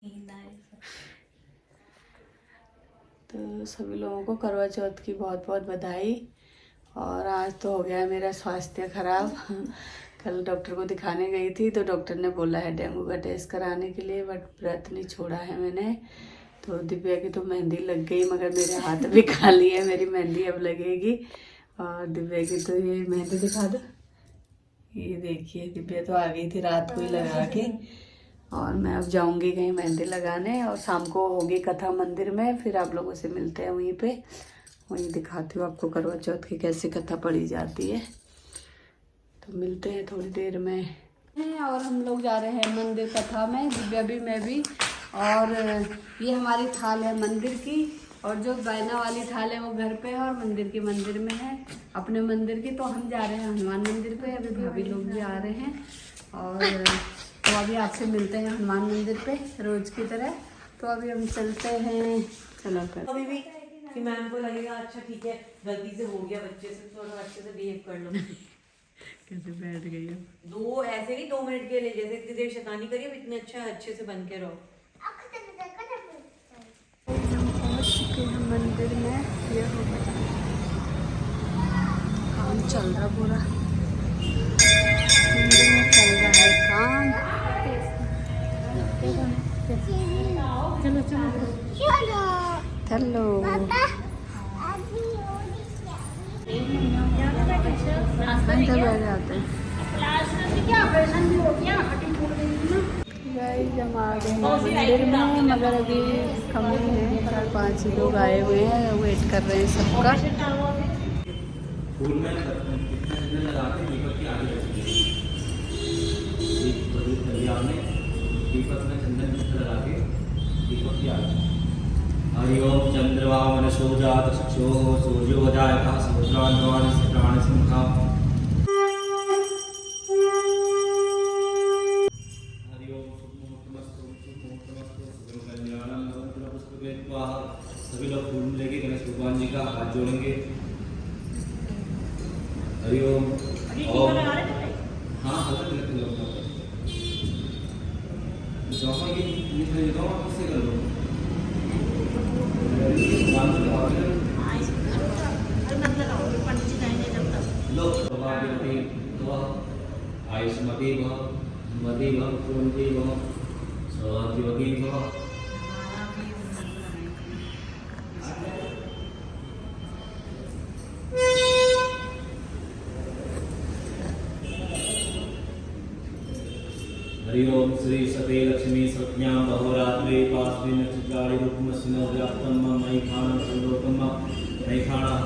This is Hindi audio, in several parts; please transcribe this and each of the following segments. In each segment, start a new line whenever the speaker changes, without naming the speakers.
तो सभी लोगों को करवा चौथ की बहुत बहुत बधाई। और आज तो हो गया है मेरा स्वास्थ्य खराब। कल डॉक्टर को दिखाने गई थी तो डॉक्टर ने बोला है डेंगू का टेस्ट कराने के लिए, बट व्रत नहीं छोड़ा है मैंने। तो दिव्या की तो मेहंदी लग गई, मगर मेरे हाथ भी खाली है, मेरी मेहंदी अब लगेगी। और दिव्या की तो ये मेहंदी दिखा दो, ये देखिए दिव्या तो आ गई थी रात को ही लगा के। और मैं अब जाऊंगी कहीं मेहंदी लगाने, और शाम को होगी कथा मंदिर में, फिर आप लोगों से मिलते हैं वहीं पे। वहीं दिखाती हूँ आपको करवा चौथ की कैसे कथा पढ़ी जाती है। तो मिलते हैं थोड़ी देर में। और हम लोग जा रहे हैं मंदिर कथा में, दिव्या भी मैं भी। और ये हमारी थाल है मंदिर की, और जो बैना वाली थाल है वो घर पे है और मंदिर की मंदिर में है, अपने मंदिर की। तो हम जा रहे हैं हनुमान मंदिर पे, अभी भाभी लोग भी आ रहे हैं। और तो अभी आपसे मिलते हैं हनुमान मंदिर पे रोज की तरह। तो अभी हम चलते हैं, चलो कर
अभी भी कि मैम को लगेगा अच्छा ठीक है गलती से हो गया बच्चे से, थोड़ा अच्छे से बिहेव कर लो।
कैसे बैठ गई हो?
दो ऐसे नहीं 2 मिनट के लिए, जैसे इतनी देर शैतानी करिए, इतने अच्छे से बन के रहो।
हम पहुंच चुके हैं मंदिर में। ये हो गया काम चल रहा पूरा मंदिर में, चल रहा है काम। चलो चलो अंदर बैठ जाते हैं। गाइस हम आ गए हैं मंदिर में, मगर अभी कमी है, 4-5 ही लोग आए हुए हैं, वेट कर रहे हैं सबका।
फूल में कितने लगा के दीपक की आगे रखिए, दीपक में चंदन लगा के दीपक की आगे। हरि ओम चंद्रमा मनसो जात चक्षो सूर्यो जायका सहस्राण्वान प्राण संखा। हरि ओम सुमुहूर्तमस्तु सुमुहूर्तमस्तु शुभं कल्याणं भवन्तु पुष्पके स्वाहा। सभी लोग फूल लेके गणेश भगवान जी का हाथ जोड़ेंगे। हरि ओम। हाँ अलग अलग लोग ये किससे कर लो आयुष्मती भव मती भव कुंती भव सौभाग्यवती भव। हरि ओम श्री सते लक्ष्मी सत्यां बहुरात्रे पास्मिन् नक्षत्राणि रूपमस्मिन् व्याप्तं मयि खाणं सर्वोत्तम मयि खाणः।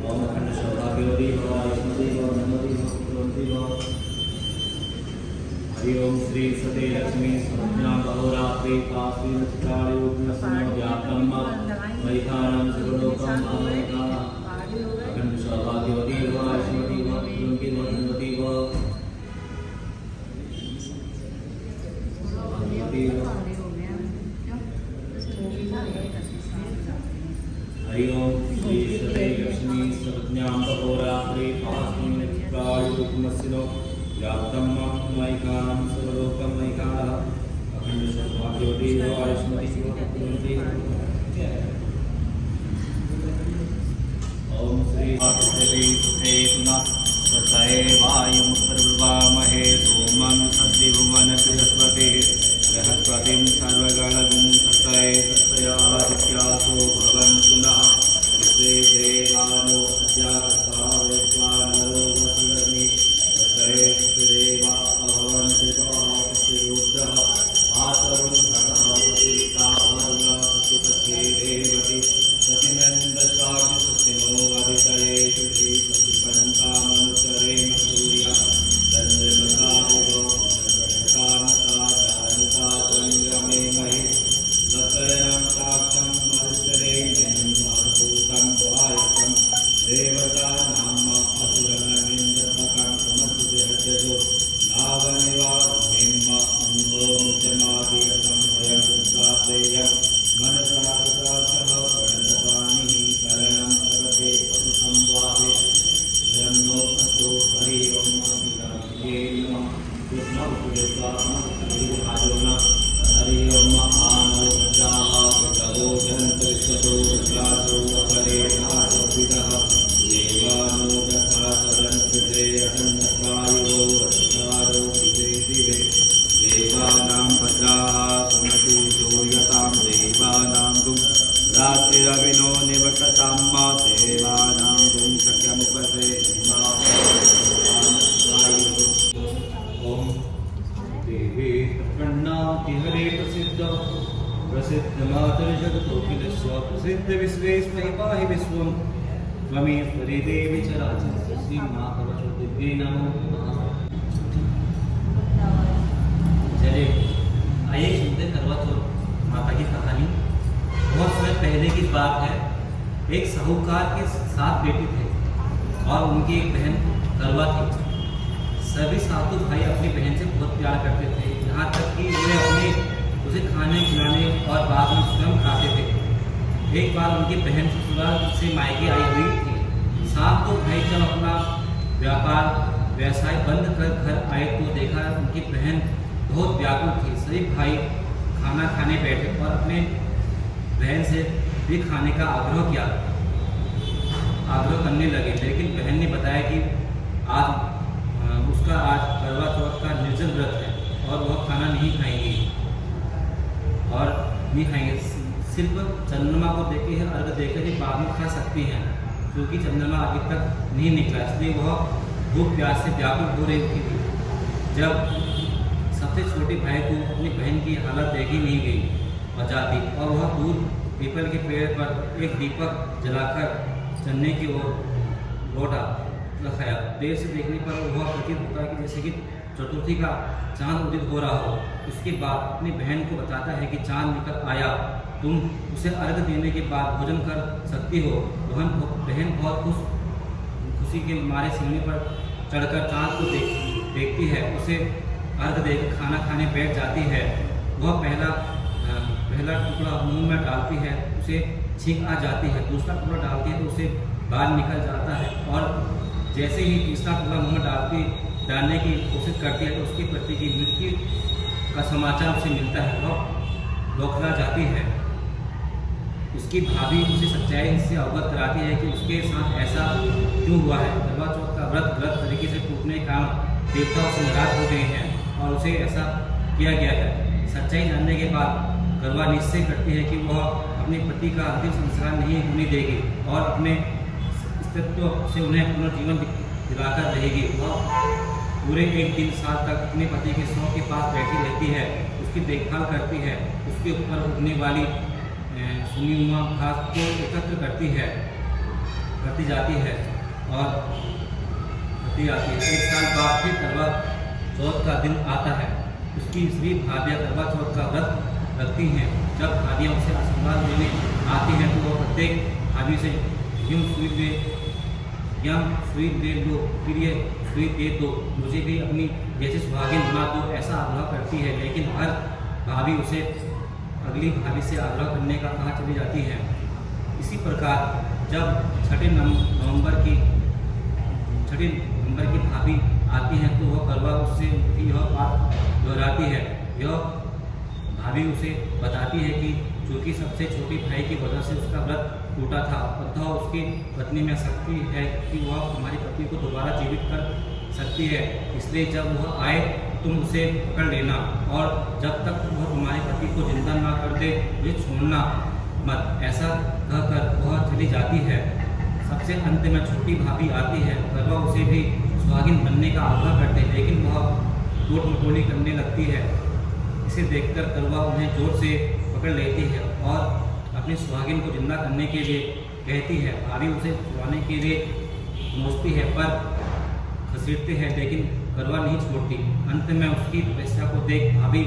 ओम अखंड सौभाग्यवती भव आयुष्मती भव धनवती भव कुंती भव। हरि ओम श्री सते लक्ष्मी सत्यां बहुरात्रे पास्मिन् नक्षत्राणि रूपमस्मिन् व्याप्तं मयि खाणं सर्वोत्तम मयि खाणः। अखंड सौभाग्यवती भव आयुष्मती भव कुंती भव धनवती भव। हरि ओम श्री सते लक्ष्मी संज्ञां तपोरात्रे पास्मिन् नक्षत्राणि रूपमस्मिन् व्याप्तं मयि खाणं सर्वलोकं मयि खाणः। अखंड सौभाग्यवती भव आयुष्मती भव कुंती ओम श्री सते सुते पुनः सतये वायुमुत्तरवामहे सोमं सद्दिवमन सरस्वती बृहस्पतिं सर्वगणगुं सतये सत्ययादित्यासो भवन्तु नः। विश्वे देवानो अद्यावता वैश्वानरो वसुरमि सतये सत्यदेवा भवन्तु सत्यरुद्रः आतरुं घटः सतीतावरुणः सतिपथे देवति सतिनन्दशाचि सतिनो अधितये शुद्धि सतिपन्तामनुचरेम सूर्य चन्द्रमसा विभो चन्द्रमसा जानता चन्द्रमे महि सतयं साक्षं मरुचरे जन्मभूतं पायकं देवता नाम असुरनविन्दतकं समस्तजो नावनिवाहिम अम्भो मुचमादियतं वयं पुत्राप्रेयं मनसा सह प्रणतपाणिः शरणं प्रपदे पशुसंवाहे ब्रह्मो अस्तु हरि ओम नमः कृष्ण हरि ओम आनो प्रजाः प्रजवो जहन्त विश्वतो रुद्रासो अपरे नासोभिदः देवानो यथा सरन्ते असन्नत्वायो रक्षारो दिवे दिवे देवानां भद्राः सुमति जोयतां देवानां गुं रात्रिरविनो निवसतां मा देवानां गुं शक्यमुपसे ओम देवी प्रणाति हरे प्रसिद्ध मातर जगतो किल स्व प्रसिद्ध विश्वेस्महि पाहि विश्वं त्वमेव परिदेवी चराचर श्री महाभगवतो दिव्ये नमो नमः। चलिए आइए सुनते करवा चौथ माता की कहानी। बहुत समय पहले की बात है। एक साहूकार के 7 बेटे थे और उनकी एक बहन करवा थी। सभी सातों भाई अपनी बहन से बहुत प्यार करते थे, यहाँ तक कि वे उसे खाने खिलाने और बाद में स्वयं खाते थे। एक बार उनकी बहन ससुराल से मायके आई हुई थी। सातों भाई जब अपना व्यवसाय बंद कर घर आए तो देखा उनकी बहन बहुत व्याकुल थी। सभी भाई खाना खाने बैठे और अपने बहन से भी खाने का आग्रह करने लगे, लेकिन बहन ने बताया कि उसका आज करवा चौथ का निर्जल व्रत है और वह खाना नहीं खाएंगी। सिर्फ चंद्रमा को देखे हैं, अर्घ देकर ही बाद में खा सकती हैं, क्योंकि चंद्रमा अभी तक नहीं निकला, इसलिए वह भूख प्यास से व्याकुल हो रही थी। जब सबसे छोटे भाई को अपनी बहन की हालत देखी नहीं गई और जाती और वह दूर पीपल के पेड़ पर एक दीपक जलाकर चलने की ओर लौटा रखाया। देर से देखने पर वह प्रतीत होता है कि जैसे कि चतुर्थी का चांद उदित हो रहा हो। उसके बाद अपनी बहन को बताता है कि चांद निकल आया, तुम उसे अर्घ देने के बाद भोजन कर सकती हो। बहन बहुत खुशी के मारे सीढ़ी पर चढ़कर चांद को देखती है, उसे अर्घ देकर खाना खाने बैठ जाती है। वह पहला टुकड़ा मुंह में डालती है, उसे छींक आ जाती है। दूसरा टुकड़ा डालती है तो उसे बाहर निकल जाता है और जैसे ही तीसरा टुकड़ा मुंह में डालने की कोशिश करती है तो उसके पति की मृत्यु का समाचार उसे मिलता है। वह बौखला जाती है। उसकी भाभी उसे सच्चाई से अवगत कराती है कि उसके साथ ऐसा क्यों हुआ है। करवा चौथ का व्रत गलत तरीके से टूटने के कारण देवता उसे नाराज हो गए हैं और उसे ऐसा किया गया है। सच्चाई जानने के बाद करवा निश्चय करती है कि वह अपने पति का अंतिम संस्कार नहीं होने देगी और अपने अस्तित्व से उन्हें पुनर्जीवन दिलाकर रहेगी। वह पूरे 1 दिन 7 तक अपने पति के शव के पास बैठी रहती है, उसकी देखभाल करती है, उसके ऊपर उगने वाली सुनी हुआ घास को एकत्र करती जाती है और करती जाती है। 1 साल बाद फिर करवा चौथ का दिन आता है। उसकी सभी भाभियाँ करवा चौथ का व्रत रखती हैं। जब भाभियाँ उसे आशीर्वाद देने आती हैं तो वह प्रत्येक भाभी से स्वीट दे दो, प्रिय स्वीट दे दो, मुझे भी अपनी जैसे सुहागिन बना दो, ऐसा आग्रह करती है। लेकिन हर भाभी उसे अगली भाभी से आग्रह करने का कहा चली जाती है। इसी प्रकार जब 6 नवंबर की भाभी आती हैं तो वह करवा उससे यह बात दोहराती है। यह भाभी उसे बताती है कि चूँकि सबसे छोटी भाई की वजह से उसका व्रत टूटा था, अतः उसकी पत्नी में शक्ति है कि वह तुम्हारी पत्नी को दोबारा जीवित कर सकती है, इसलिए जब वह आए तुम उसे पकड़ लेना और जब तक वह तुम्हारे पति को जिंदा ना कर दे उसे छोड़ना मत। ऐसा कहकर वह चली जाती है। सबसे अंत में छोटी भाभी आती है। करवा उसे भी सुहागिन बनने का आग्रह करते हैं, लेकिन वह टोट मटोली करने लगती है। इसे देखकर करवा उन्हें जोर से पकड़ लेती है और अपनी सुहागिन को जिंदा करने के लिए कहती है। भाभी उसे छुड़ाने के लिए नोचती है पर घसीटते हैं, लेकिन करवा नहीं छोड़ती। अंत में उसकी तपस्या को देख भाभी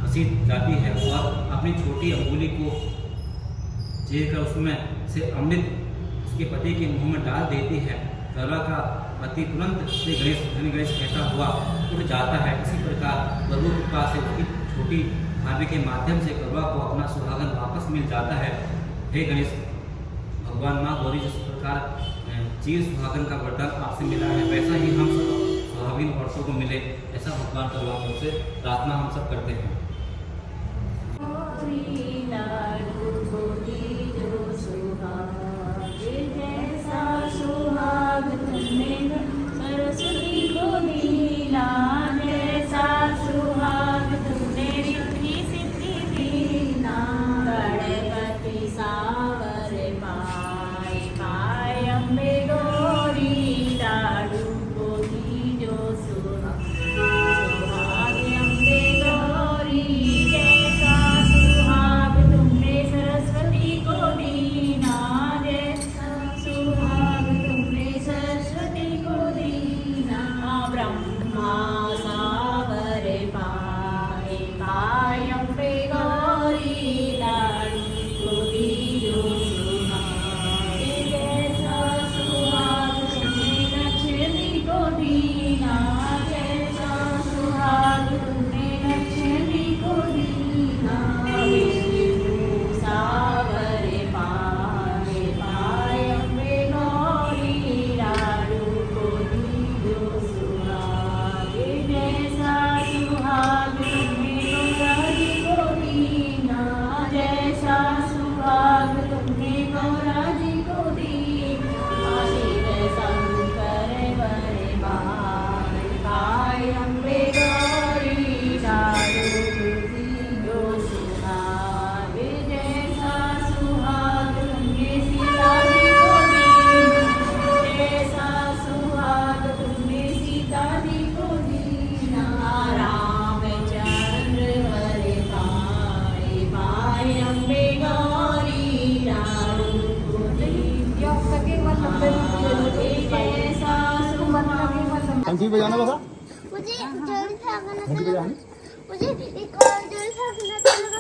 घसीट जाती है और अपनी छोटी अंगुली को चीरकर उसमें से अमृत उसके पति के मुंह में डाल देती है। करवा का पति तुरंत से गणेश कहता हुआ उठ जाता है। इसी प्रकार प्रभु कृपा से उसकी छोटी भाभी के माध्यम से करवा को अपना सुहागन वापस मिल जाता है। हे गणेश भगवान, माँ गौरी जिस प्रकार चीर सुहागन का वरदान आपसे मिला है, वैसा ही हम सब सुहागिन औरतों को मिले, ऐसा भगवान करवा से प्रार्थना हम सब करते हैं।
लाडू को दीजो सुहाग जैसा सुहाग तुमने सरस्वती को दीना जैसा सुहाग तुमने रिद्धि सिद्धि दीना गणपति सावर पाए पाए अम्बे गौरी लाडू को दीजो सुहाग अम्बे गौरी जैसा सुहाग तुमने सरस्वती को दीना जैसा सुहाग तुमने सरस्वती को दीना ब्रह्मा सावर पाए पाए अम्बे गौरी लाडू को दीजो सुहाग जैसा सुहाग तुमने लक्ष्मी को दीना जैसा सुहाग तुमने लक्ष्मी को दीना विष्णु सावर पाए पाए अम्बे गौरी लाडू को दीजो सुहाग जैसा सुहाग तुमने गौराजी को दीना जैसा सुहाग तुमने गौराजी को दीना शिव शंकर वर पाए अम्बे गौरी लाडू को दीजो सुहाग जैसा सुहाग तुमने सीता जी को दीना जैसा सुहाग तुमने सीता जी को दीना रामचंद्र वर पाए पाए अम्बे गौरी लाडू को दीजो सुहाग जैसा सुहाग
घंटी बजाना बसा
मुझे जोर से गाना
घंटी बजानी
मुझे एक और जोर से गाना